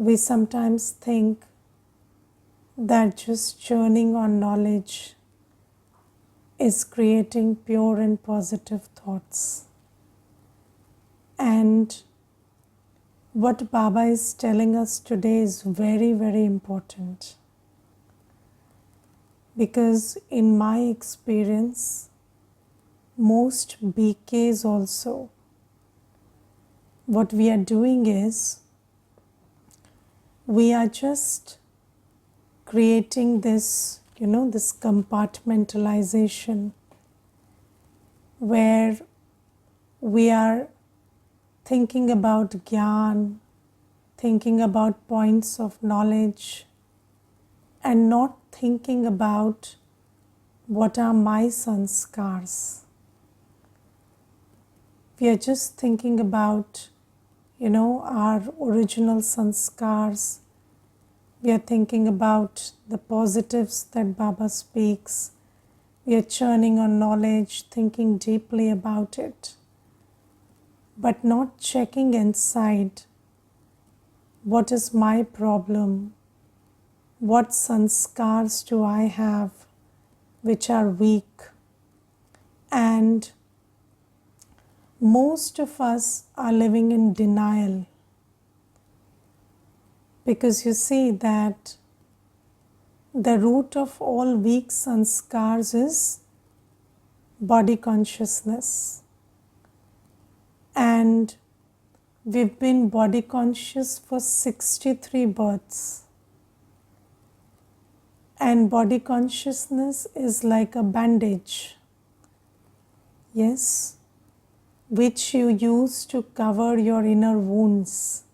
We sometimes think that just churning on knowledge is creating pure and positive thoughts. And what Baba is telling us today is very, very important. Because in my experience, most BKs also, what we are doing is, we are just creating this, this compartmentalization where we are thinking about Gyan, thinking about points of knowledge, and not thinking about what are my sanskars. We are just thinking about, our original sanskars. We are thinking about the positives that Baba speaks. We are churning on knowledge, thinking deeply about it, but not checking inside. What is my problem? What sanskars do I have which are weak? And most of us are living in denial, because you see that the root of all weak sanskars is body consciousness. And we've been body conscious for 63 births. And body consciousness is like a bandage, yes, which you use to cover your inner wounds.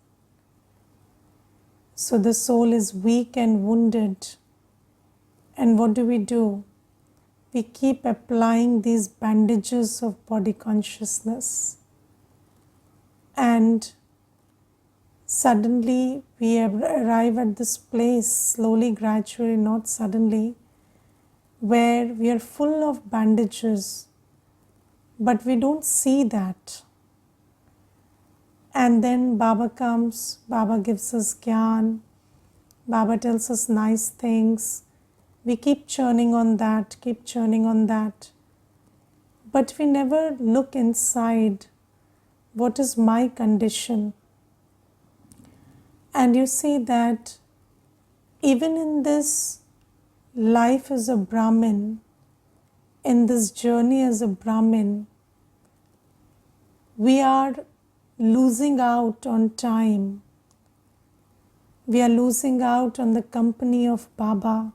So the soul is weak and wounded. And what do? We keep applying these bandages of body consciousness. And suddenly we arrive at this place, slowly, gradually, not suddenly, where we are full of bandages, but we don't see that. And then Baba comes, Baba gives us Gyan, Baba tells us nice things. We keep churning on that, but we never look inside. What is my condition? And you see that even in this life as a Brahmin, in this journey as a Brahmin, we are losing out on time. We are losing out on the company of Baba.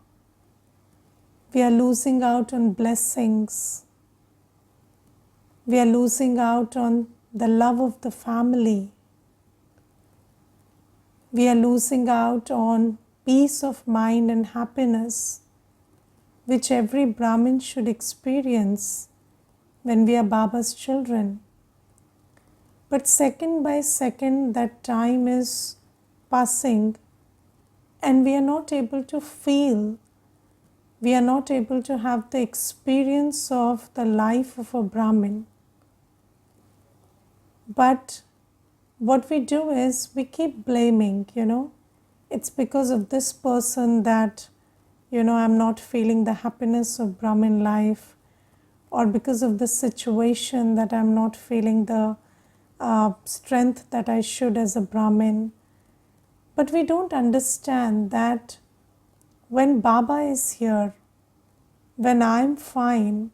We are losing out on blessings. We are losing out on the love of the family. We are losing out on peace of mind and happiness, which every Brahmin should experience when we are Baba's children. But second by second, that time is passing and we are not able to feel, we are not able to have the experience of the life of a Brahmin. But what we do is we keep blaming, it's because of this person that, I'm not feeling the happiness of Brahmin life, or because of this situation that I'm not feeling the strength that I should as a Brahmin. But we don't understand that when Baba is here, when I'm fine,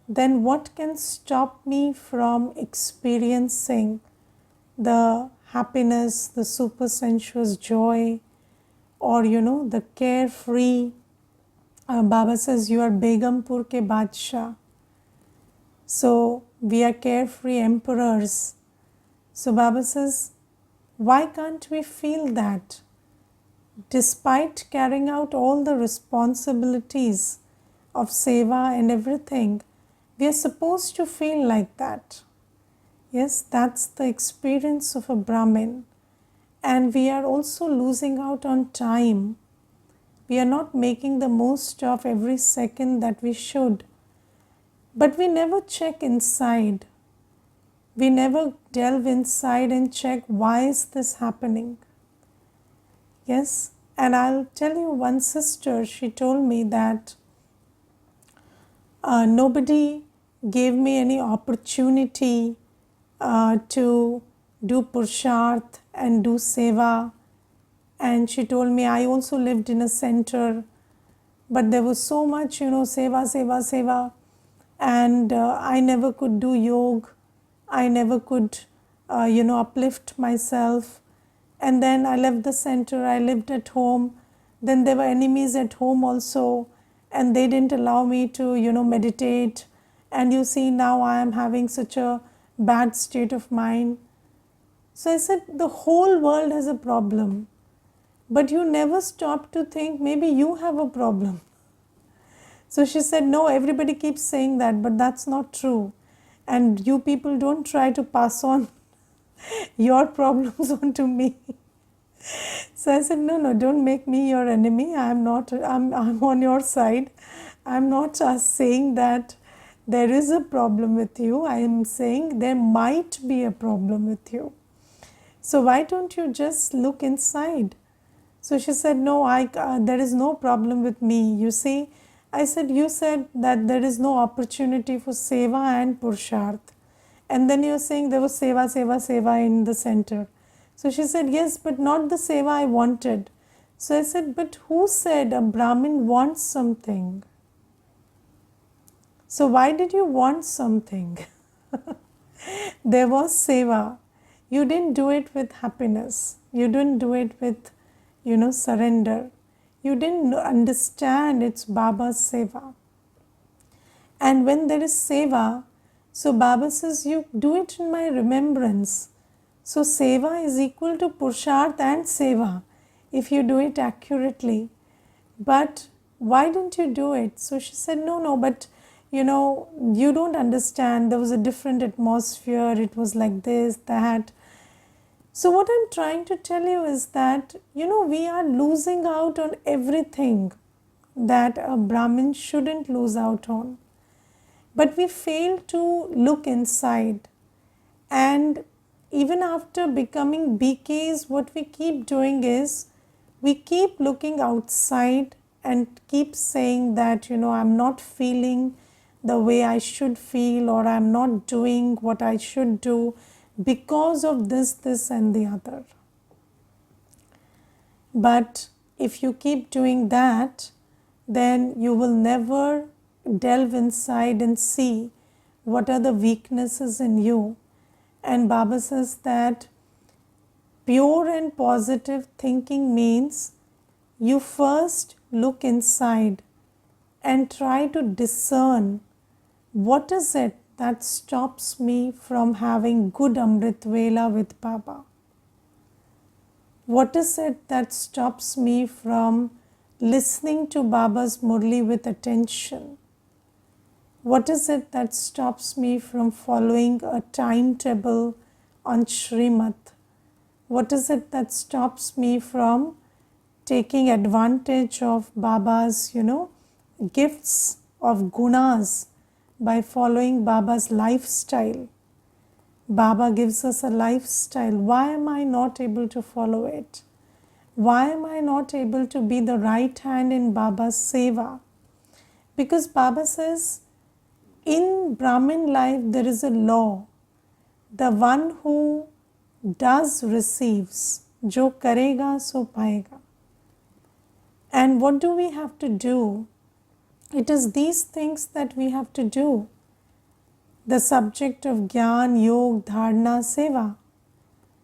then what can stop me from experiencing the happiness, the super sensuous joy, or the carefree. Baba says you are Begumpur ke Badshah. So we are carefree emperors. So Baba says, why can't we feel that? Despite carrying out all the responsibilities of seva and everything, we are supposed to feel like that. Yes, that's the experience of a Brahmin. And we are also losing out on time. We are not making the most of every second that we should. But we never check inside. We never delve inside and check, why is this happening? Yes, and I'll tell you, one sister, she told me that nobody gave me any opportunity to do purusharth and do seva. And she told me, I also lived in a center, but there was so much, seva, seva, seva. And I never could do yoga. I never could, uplift myself. And then I left the center, I lived at home. Then there were enemies at home also, and they didn't allow me to, meditate. And you see, now I am having such a bad state of mind. So I said, the whole world has a problem, but you never stop to think maybe you have a problem. So she said, no, everybody keeps saying that, but that's not true. And you people don't try to pass on your problems onto me. So I said, no, don't make me your enemy. I'm on your side. I'm not just saying that there is a problem with you. I am saying there might be a problem with you. So why don't you just look inside? So she said, no, there is no problem with me. You see, I said, you said that there is no opportunity for seva and purusharth. And then you're saying there was seva, seva, seva in the center. So she said, yes, but not the seva I wanted. So I said, but who said a Brahmin wants something? So why did you want something? There was seva. You didn't do it with happiness. You didn't do it with, surrender. You didn't understand it's Baba's seva. And when there is seva, so Baba says, you do it in my remembrance. So seva is equal to purusharth and seva if you do it accurately. But why didn't you do it? So she said, no, but you don't understand. There was a different atmosphere. It was like this, that. So what I'm trying to tell you is that, we are losing out on everything that a Brahmin shouldn't lose out on. But we fail to look inside. And even after becoming BKs, what we keep doing is we keep looking outside and keep saying that, I'm not feeling the way I should feel, or I'm not doing what I should do because of this and the other. But if you keep doing that, then you will never delve inside and see what are the weaknesses in you. And Baba says that pure and positive thinking means you first look inside and try to discern what is it that stops me from having good Amrit Vela with Baba. What is it that stops me from listening to Baba's Murli with attention? What is it that stops me from following a timetable on Srimad? What is it that stops me from taking advantage of Baba's, gifts of gunas by following Baba's lifestyle? Baba gives us a lifestyle. Why am I not able to follow it? Why am I not able to be the right hand in Baba's seva? Because Baba says, in Brahmin life there is a law. The one who does receives. Jo karega so paega. And what do we have to do? It is these things that we have to do. The subject of Gyan, Yog, Dharana, Seva.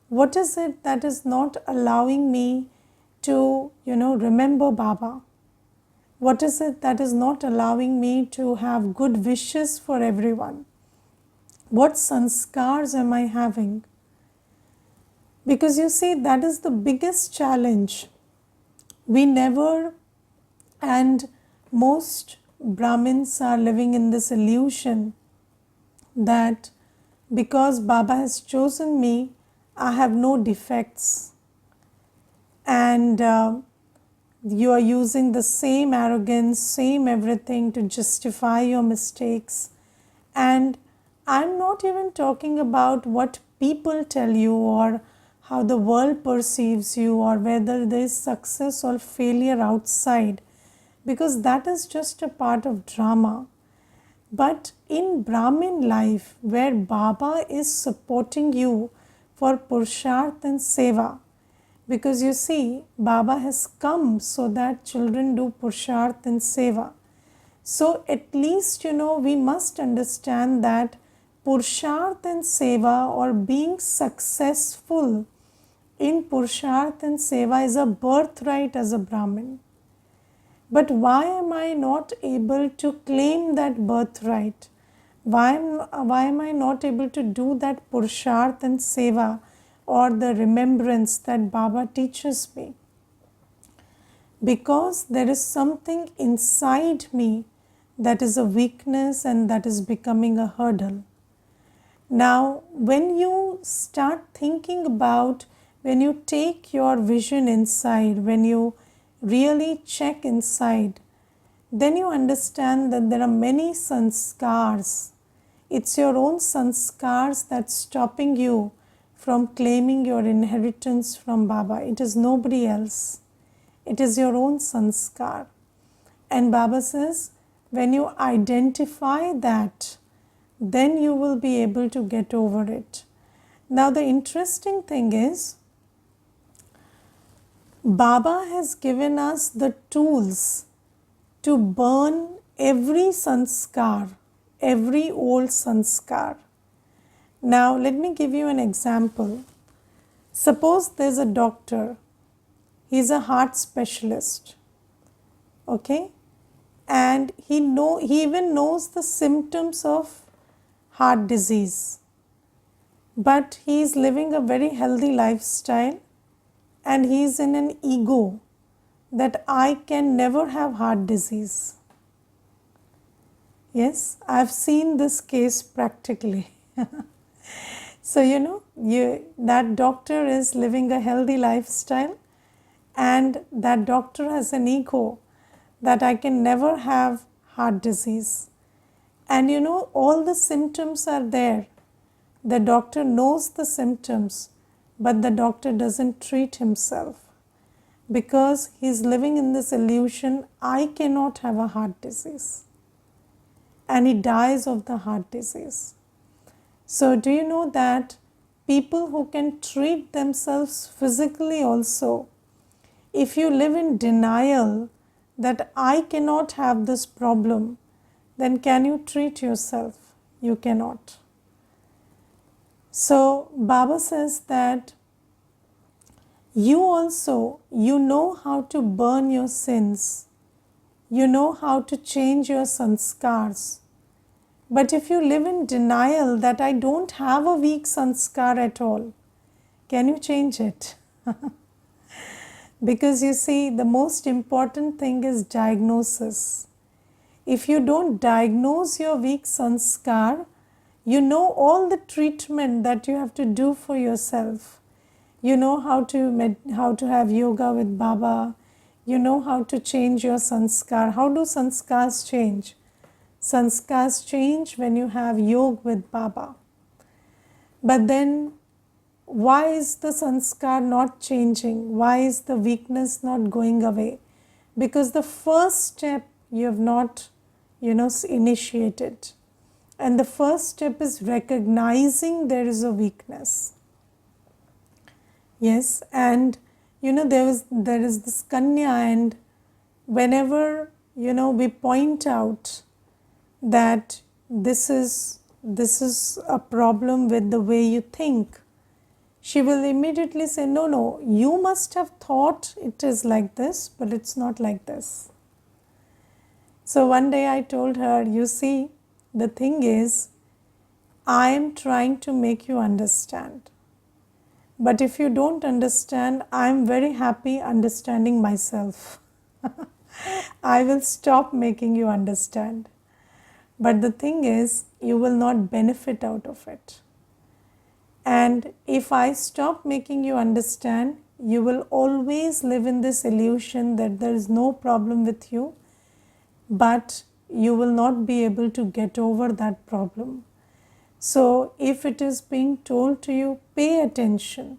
What is it that is not allowing me to, remember Baba? What is it that is not allowing me to have good wishes for everyone? What sanskars am I having? Because you see, that is the biggest challenge. We never, and most Brahmins are living in this illusion that because Baba has chosen me, I have no defects. And you are using the same arrogance, same everything to justify your mistakes. And I'm not even talking about what people tell you or how the world perceives you, or whether there is success or failure outside, because that is just a part of drama. But in Brahmin life, where Baba is supporting you for Purusharth and Seva, because you see, Baba has come so that children do Purusharth and Seva. So at least, we must understand that Purusharth and Seva, or being successful in Purusharth and Seva, is a birthright as a Brahmin. But why am I not able to claim that birthright? Why am I not able to do that Purusharth and Seva, or the remembrance that Baba teaches me? Because there is something inside me that is a weakness and that is becoming a hurdle. Now, when you start thinking about, when you take your vision inside, when you really check inside, then you understand that there are many sanskars. It's your own sanskars that's stopping you from claiming your inheritance from Baba. It is nobody else. It is your own sanskar. And Baba says, when you identify that, then you will be able to get over it. Now the interesting thing is, Baba has given us the tools to burn every sanskar, every old sanskar. Now let me give you an example. Suppose there's a doctor, he's a heart specialist, okay, and he even knows the symptoms of heart disease, but he is living a very healthy lifestyle, and he is in an ego that I can never have heart disease. Yes, I have seen this case practically. So that doctor is living a healthy lifestyle, and that doctor has an ego that I can never have heart disease. And all the symptoms are there. The doctor knows the symptoms, but the doctor doesn't treat himself because he's living in this illusion, I cannot have a heart disease. And he dies of the heart disease. So do you know that people who can treat themselves physically also, if you live in denial that I cannot have this problem, then can you treat yourself? You cannot. So Baba says that you also, know how to burn your sins. You know how to change your sanskars. But if you live in denial that I don't have a weak sanskar at all, can you change it? Because you see, the most important thing is diagnosis. If you don't diagnose your weak sanskar, you know all the treatment that you have to do for yourself. You know how to have yoga with Baba. You know how to change your sanskar. How do sanskars change? Sanskars change when you have yoga with Baba. But then, why is the sanskar not changing? Why is the weakness not going away? Because the first step you have not, initiated. And the first step is recognizing there is a weakness. Yes, and there is this Kanya, and whenever we point out that this is a problem with the way you think, she will immediately say, no, you must have thought it is like this, but it's not like this. So one day I told her, you see, the thing is, I am trying to make you understand. But if you don't understand, I am very happy understanding myself. I will stop making you understand. But the thing is, you will not benefit out of it. And if I stop making you understand, you will always live in this illusion that there is no problem with you, but you will not be able to get over that problem. So if it is being told to you, pay attention.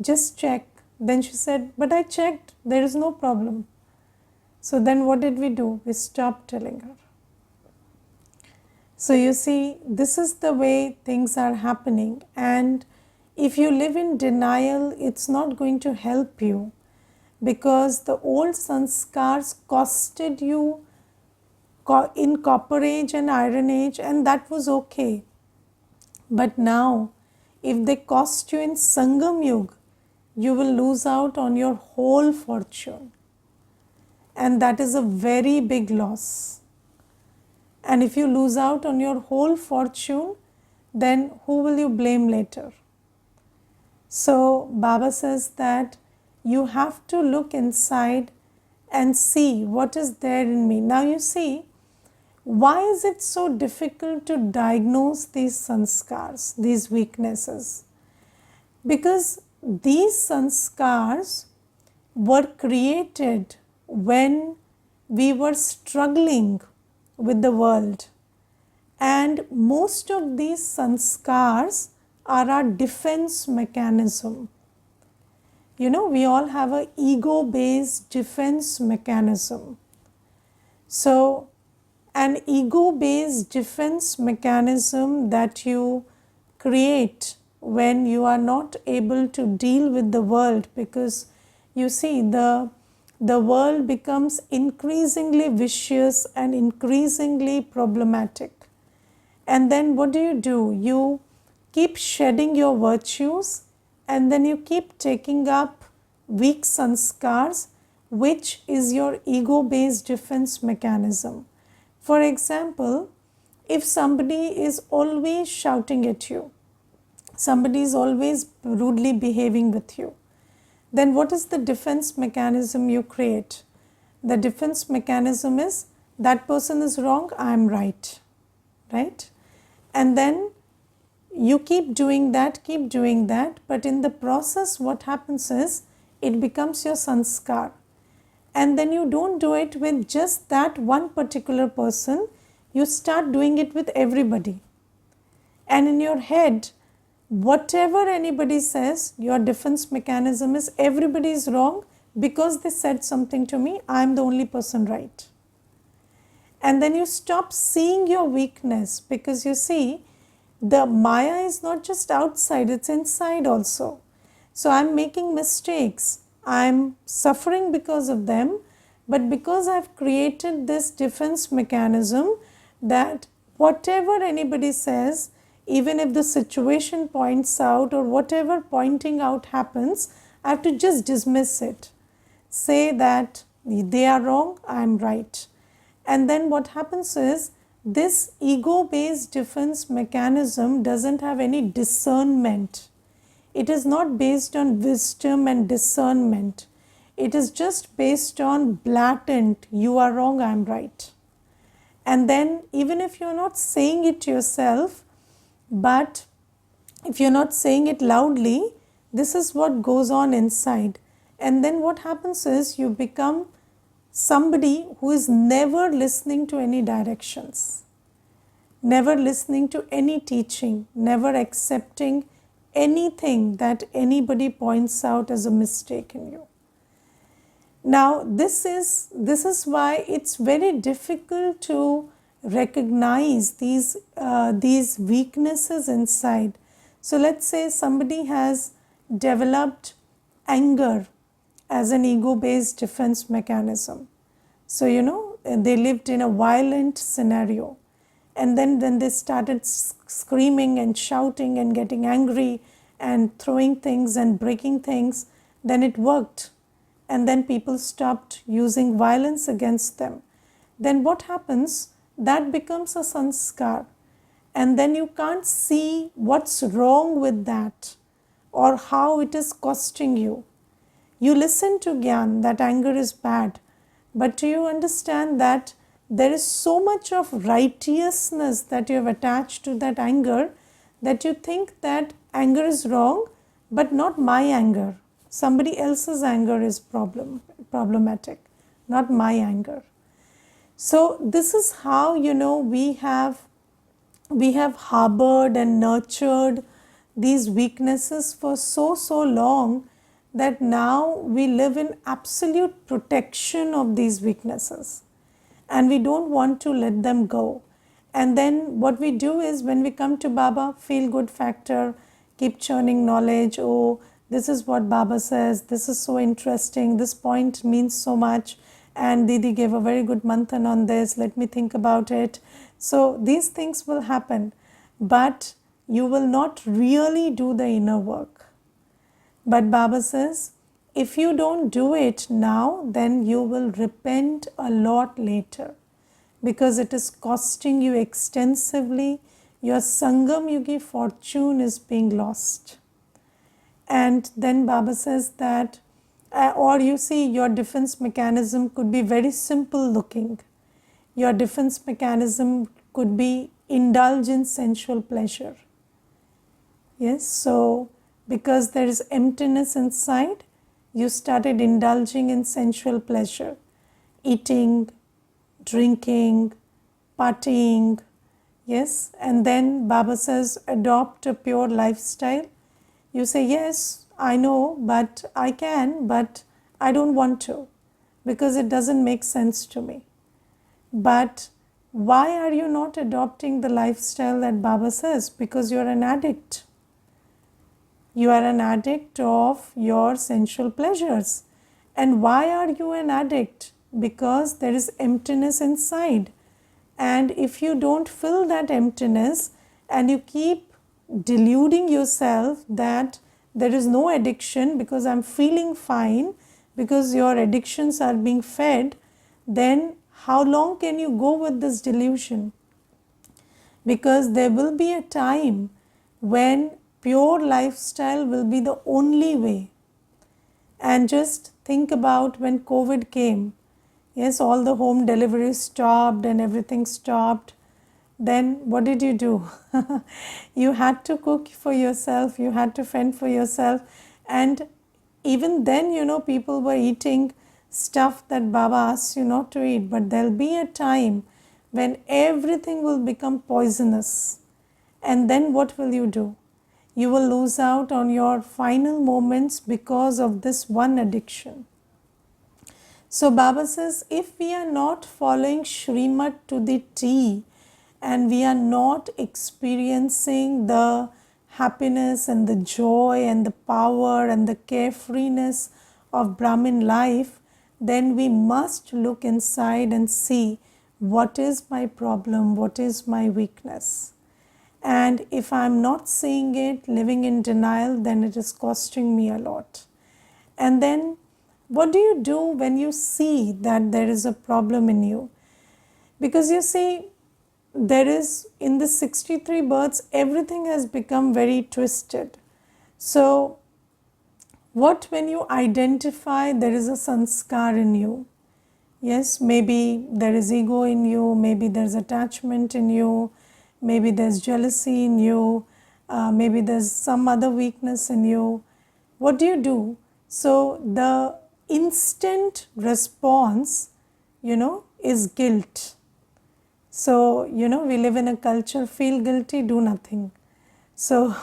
Just check. Then she said, but I checked, there is no problem. So then what did we do? We stopped telling her. So you see, this is the way things are happening. And if you live in denial, it's not going to help you, because the old sanskars costed you in copper age and iron age, and that was okay. But now, if they cost you in Sangam Yug, you will lose out on your whole fortune. And that is a very big loss. And if you lose out on your whole fortune, then who will you blame later? So Baba says that you have to look inside and see what is there in me. Now you see, why is it so difficult to diagnose these sanskars, these weaknesses? Because these sanskars were created when we were struggling with the world, and most of these sanskars are our defense mechanism. You know, we all have an ego-based defense mechanism. So an ego-based defense mechanism that you create when you are not able to deal with the world, because you see, the world becomes increasingly vicious and increasingly problematic. And then what do? You keep shedding your virtues, and then you keep taking up weak sanskars, which is your ego-based defense mechanism. For example, if somebody is always shouting at you, somebody is always rudely behaving with you, then what is the defense mechanism you create? The defense mechanism is, that person is wrong, I am right, right? And then you keep doing that, but in the process what happens is, it becomes your sanskar. And then you don't do it with just that one particular person, you start doing it with everybody. And in your head, whatever anybody says, your defense mechanism is, everybody is wrong because they said something to me, I am the only person right. And then you stop seeing your weakness, because you see, the Maya is not just outside, it's inside also. So I am making mistakes, I am suffering because of them, but because I have created this defense mechanism that whatever anybody says, even if the situation points out or whatever pointing out happens, I have to just dismiss it. Say that they are wrong, I am right. And then what happens is, this ego-based defense mechanism doesn't have any discernment. It is not based on wisdom and discernment. It is just based on blatant, you are wrong, I am right. And then even if you are not saying it yourself, but if you are not saying it loudly, this is what goes on inside. And then what happens is, you become somebody who is never listening to any directions, never listening to any teaching, never accepting anything that anybody points out as a mistake in you. Now this is why it's very difficult to recognize these weaknesses inside. So let's say somebody has developed anger as an ego-based defense mechanism. So you know, they lived in a violent scenario, and then when they started screaming and shouting and getting angry and throwing things and breaking things, then it worked, and then people stopped using violence against them. Then what happens? That becomes a sanskar, and then you can't see what's wrong with that or how it is costing you. You listen to Gyan that anger is bad, but do you understand that there is so much of righteousness that you have attached to that anger, that you think that anger is wrong, but not my anger. Somebody else's anger is problematic, not my anger. So this is how, you know, we have harbored and nurtured these weaknesses for so long that now we live in absolute protection of these weaknesses and we don't want to let them go. And then what we do is, when we come to Baba, feel good factor, keep churning knowledge. Oh, this is what Baba says, this is so interesting, this point means so much, and Didi gave a very good manthan on this, let me think about it. So these things will happen, but you will not really do the inner work. But Baba says, if you don't do it now, then you will repent a lot later, because it is costing you extensively. Your Sangam Yugi fortune is being lost. And then Baba says that, or you see, your defense mechanism could be very simple looking. Your defense mechanism could be indulge in sensual pleasure. Yes, so because there is emptiness inside, you started indulging in sensual pleasure, eating, drinking, partying. Yes, and then Baba says, adopt a pure lifestyle. You say, yes, I know, but I can, but I don't want to, because it doesn't make sense to me. But why are you not adopting the lifestyle that Baba says? Because you're an addict. You are an addict of your sensual pleasures. And why are you an addict? Because there is emptiness inside. And if you don't fill that emptiness and you keep deluding yourself that there is no addiction because I'm feeling fine, because your addictions are being fed, then how long can you go with this delusion? Because there will be a time when pure lifestyle will be the only way. And just think about when COVID came. Yes, all the home deliveries stopped and everything stopped. Then what did you do? You had to cook for yourself, you had to fend for yourself. And even then, people were eating stuff that Baba asks you not to eat. But there'll be a time when everything will become poisonous. And then what will you do? You will lose out on your final moments because of this one addiction. So Baba says, if we are not following Shrimad to the T, and we are not experiencing the happiness and the joy and the power and the carefreeness of Brahmin life, then we must look inside and see, what is my problem, what is my weakness. And if I am not seeing it, living in denial, then it is costing me a lot. And then what do you do when you see that there is a problem in you? Because you see, there is, in the 63 births, everything has become very twisted. So what when you identify there is a sanskar in you? Yes, maybe there is ego in you, maybe there's attachment in you, maybe there's jealousy in you, maybe there's some other weakness in you. What do? So the instant response, is guilt. So, we live in a culture, feel guilty, do nothing. So,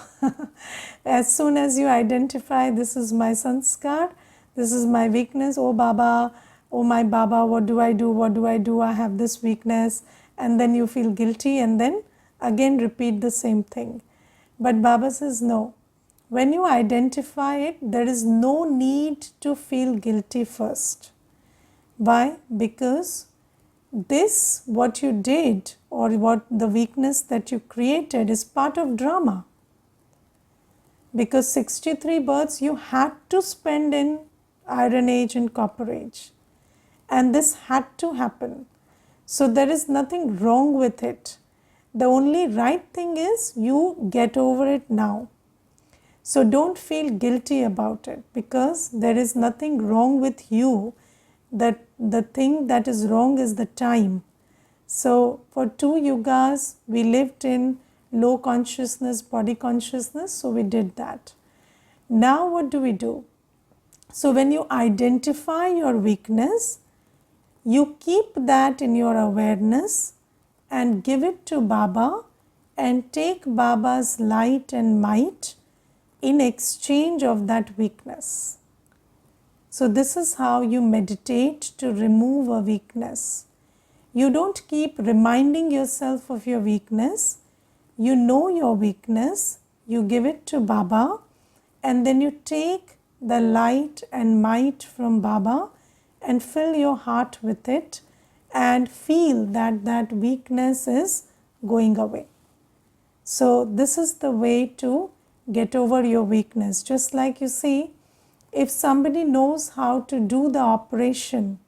as soon as you identify, this is my sanskar, this is my weakness, oh Baba, oh my Baba, what do I do, what do I do, I have this weakness, and then you feel guilty and then again repeat the same thing. But Baba says no, when you identify it, there is no need to feel guilty first. Why? Because this, what you did, or what the weakness that you created, is part of drama. Because 63 births you had to spend in Iron Age and Copper Age. And this had to happen. So there is nothing wrong with it. The only right thing is you get over it now. So don't feel guilty about it, because there is nothing wrong with you. That the thing that is wrong is the time. So for 2 yugas we lived in low consciousness, body consciousness, so we did that. Now what do? So when you identify your weakness, you keep that in your awareness and give it to Baba and take Baba's light and might in exchange of that weakness. So this is how you meditate to remove a weakness. You don't keep reminding yourself of your weakness. You know your weakness, you give it to Baba, and then you take the light and might from Baba and fill your heart with it and feel that that weakness is going away. So this is the way to get over your weakness. Just like you see, if somebody knows how to do the operation,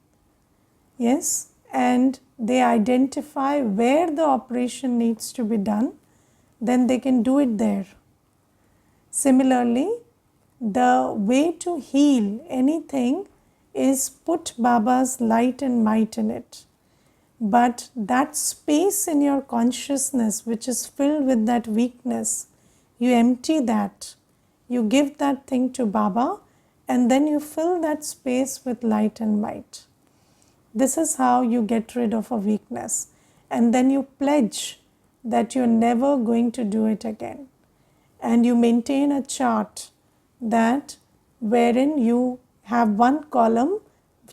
yes, and they identify where the operation needs to be done, then they can do it there. Similarly, the way to heal anything is put Baba's light and might in it. But that space in your consciousness which is filled with that weakness, you empty that, you give that thing to Baba, and then you fill that space with light and might. This is how you get rid of a weakness. And then you pledge that you're never going to do it again. And you maintain a chart that wherein you have one column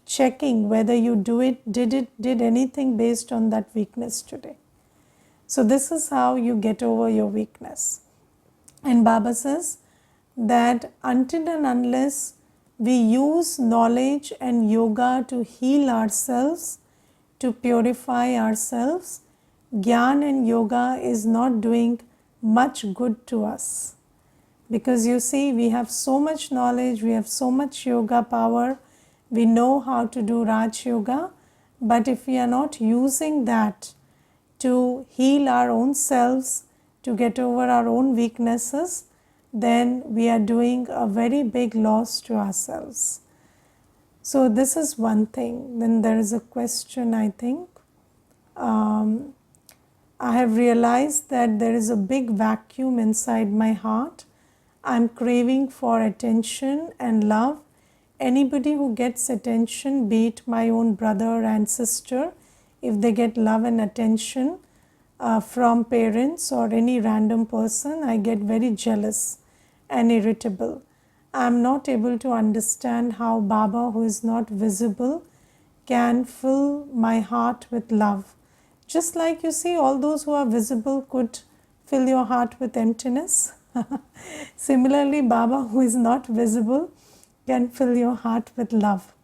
checking whether you did anything based on that weakness today. So this is how you get over your weakness. And Baba says that until and unless we use knowledge and yoga to heal ourselves, to purify ourselves, Gyan and yoga is not doing much good to us. Because you see, we have so much knowledge, we have so much yoga power, we know how to do Raj Yoga, but if we are not using that to heal our own selves, to get over our own weaknesses, then we are doing a very big loss to ourselves. So this is one thing. Then there is a question, I think. I have realized that there is a big vacuum inside my heart. I'm craving for attention and love. Anybody who gets attention, be it my own brother and sister, if they get love and attention from parents or any random person, I get very jealous and irritable. I am not able to understand how Baba, who is not visible, can fill my heart with love. Just like you see, all those who are visible could fill your heart with emptiness. Similarly, Baba, who is not visible, can fill your heart with love.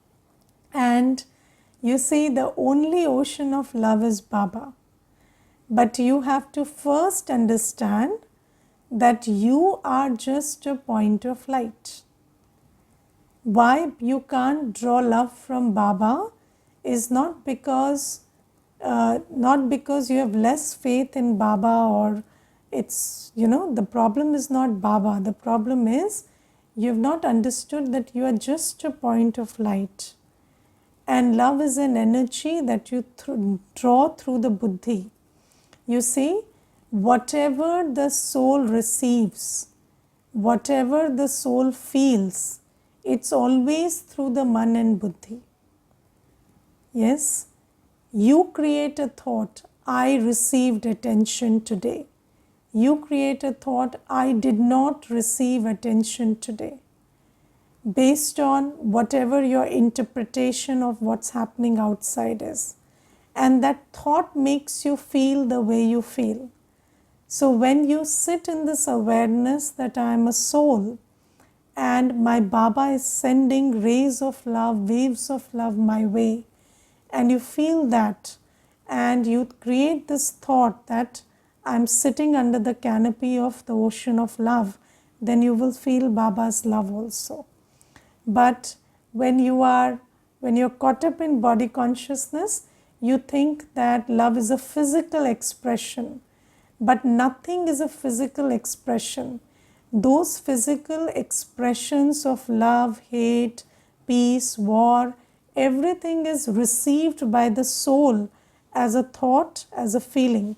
And you see, the only ocean of love is Baba. But you have to first understand that you are just a point of light. Why you can't draw love from Baba is not because you have less faith in Baba, or it's, the problem is not Baba. The problem is you have not understood that you are just a point of light. And love is an energy that you draw through the buddhi. You see, whatever the soul receives, whatever the soul feels, it's always through the man and buddhi. Yes, you create a thought, I received attention today. You create a thought, I did not receive attention today. Based on whatever your interpretation of what's happening outside is. And that thought makes you feel the way you feel. So when you sit in this awareness that I am a soul and my Baba is sending rays of love, waves of love my way, and you feel that and you create this thought that I am sitting under the canopy of the ocean of love, then you will feel Baba's love also. But when you're caught up in body consciousness, you think that love is a physical expression. But nothing is a physical expression. Those physical expressions of love, hate, peace, war, everything is received by the soul as a thought, as a feeling.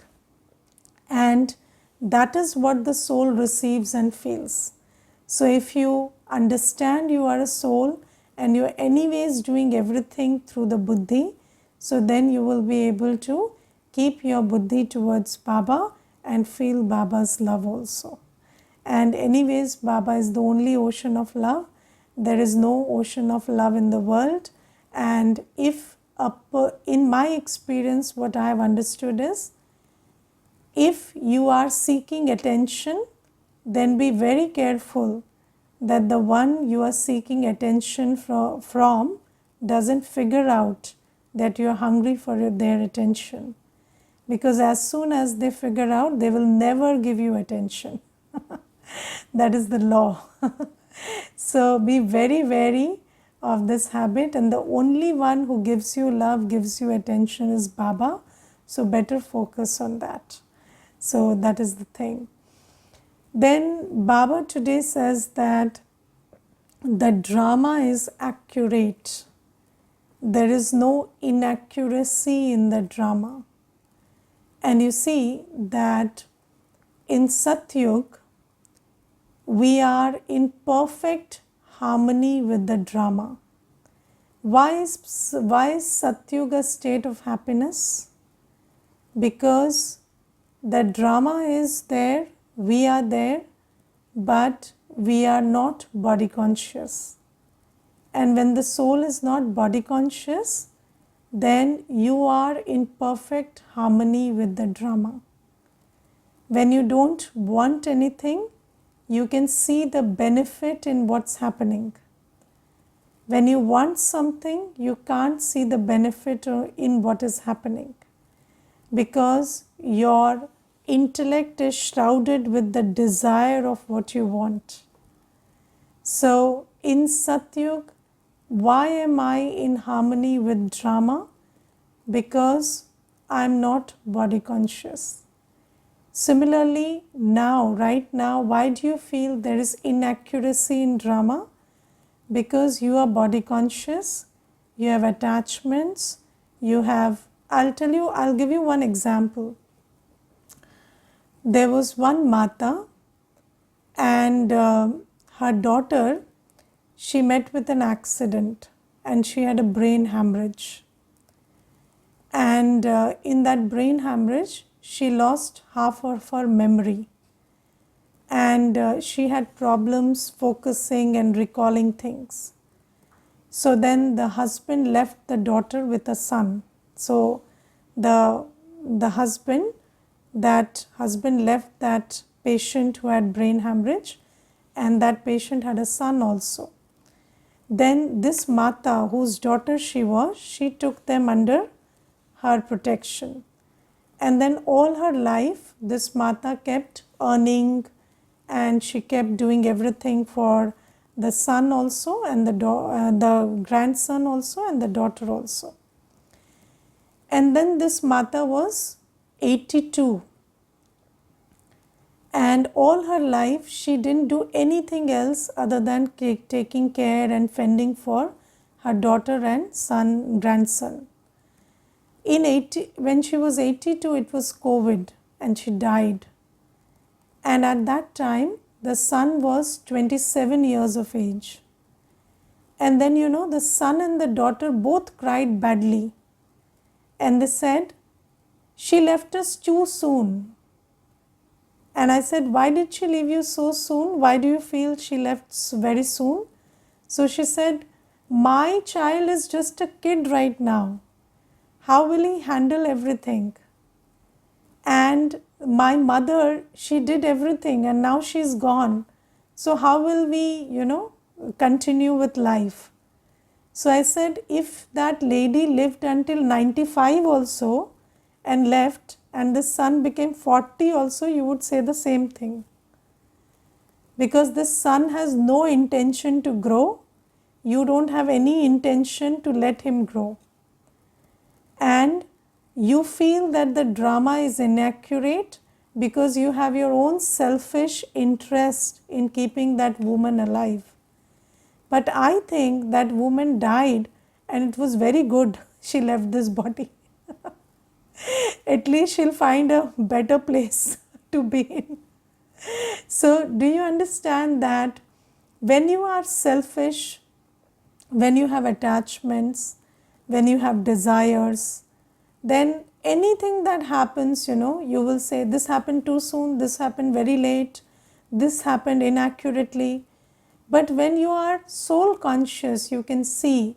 And that is what the soul receives and feels. So if you understand you are a soul and you are anyways doing everything through the buddhi, so then you will be able to keep your buddhi towards Baba and feel Baba's love also. And anyways, Baba is the only ocean of love. There is no ocean of love in the world. And if in my experience, what I have understood is, if you are seeking attention, then be very careful that the one you are seeking attention from doesn't figure out that you are hungry for their attention. Because as soon as they figure out, they will never give you attention. That is the law. So be very wary of this habit, and the only one who gives you love, gives you attention is Baba. So better focus on that. So that is the thing. Then Baba today says that the drama is accurate. There is no inaccuracy in the drama. And you see that in Satyug, we are in perfect harmony with the drama. Why is Satyug a state of happiness? Because the drama is there, we are there, but we are not body conscious. And when the soul is not body conscious, then you are in perfect harmony with the drama. When you don't want anything, you can see the benefit in what's happening. When you want something, you can't see the benefit in what is happening, because your intellect is shrouded with the desire of what you want. So in Satyug, why am I in harmony with drama? Because I am not body conscious. Similarly, right now, why do you feel there is inaccuracy in drama? Because you are body conscious, you have attachments, I'll give you one example. There was one Mata, and her daughter, she met with an accident and she had a brain hemorrhage. And in that brain hemorrhage, she lost half of her memory. And she had problems focusing and recalling things. So then the husband left the daughter with a son. So the husband left that patient who had brain hemorrhage, and that patient had a son also. Then this Mata, whose daughter she was, she took them under her protection. And then all her life, this Mata kept earning, and she kept doing everything for the son also, and the grandson also, and the daughter also. And then this Mata was 82. And all her life, she didn't do anything else other than taking care and fending for her daughter and grandson. When she was 82, it was COVID, and she died. And at that time, the son was 27 years of age. And then, the son and the daughter both cried badly. And they said, she left us too soon. And I said, why did she leave you so soon? Why do you feel she left very soon? So she said, my child is just a kid right now. How will he handle everything? And my mother, she did everything, and now she's gone. So how will we, continue with life? So I said, if that lady lived until 95 also and left, and the son became 40 also, you would say the same thing. Because this son has no intention to grow. You don't have any intention to let him grow. And you feel that the drama is inaccurate because you have your own selfish interest in keeping that woman alive. But I think that woman died, and it was very good she left this body. At least she'll find a better place to be in. So do you understand that when you are selfish, when you have attachments, when you have desires, then anything that happens, you will say, this happened too soon, this happened very late, this happened inaccurately. But when you are soul conscious, you can see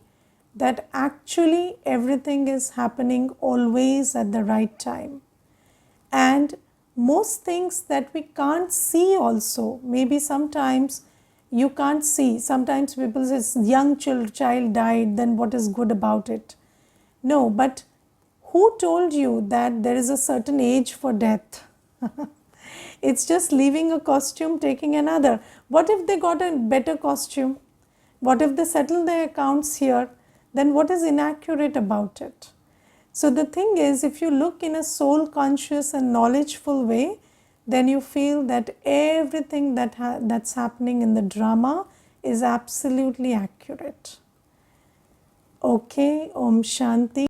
that actually everything is happening always at the right time. And most things that we can't see also, maybe sometimes you can't see. Sometimes people say young child died, then what is good about it? No, but who told you that there is a certain age for death? It's just leaving a costume, taking another. What if they got a better costume? What if they settle their accounts here? Then what is inaccurate about it? So the thing is, if you look in a soul conscious and knowledgeful way, then you feel that everything that's happening in the drama is absolutely accurate. Okay, Om Shanti.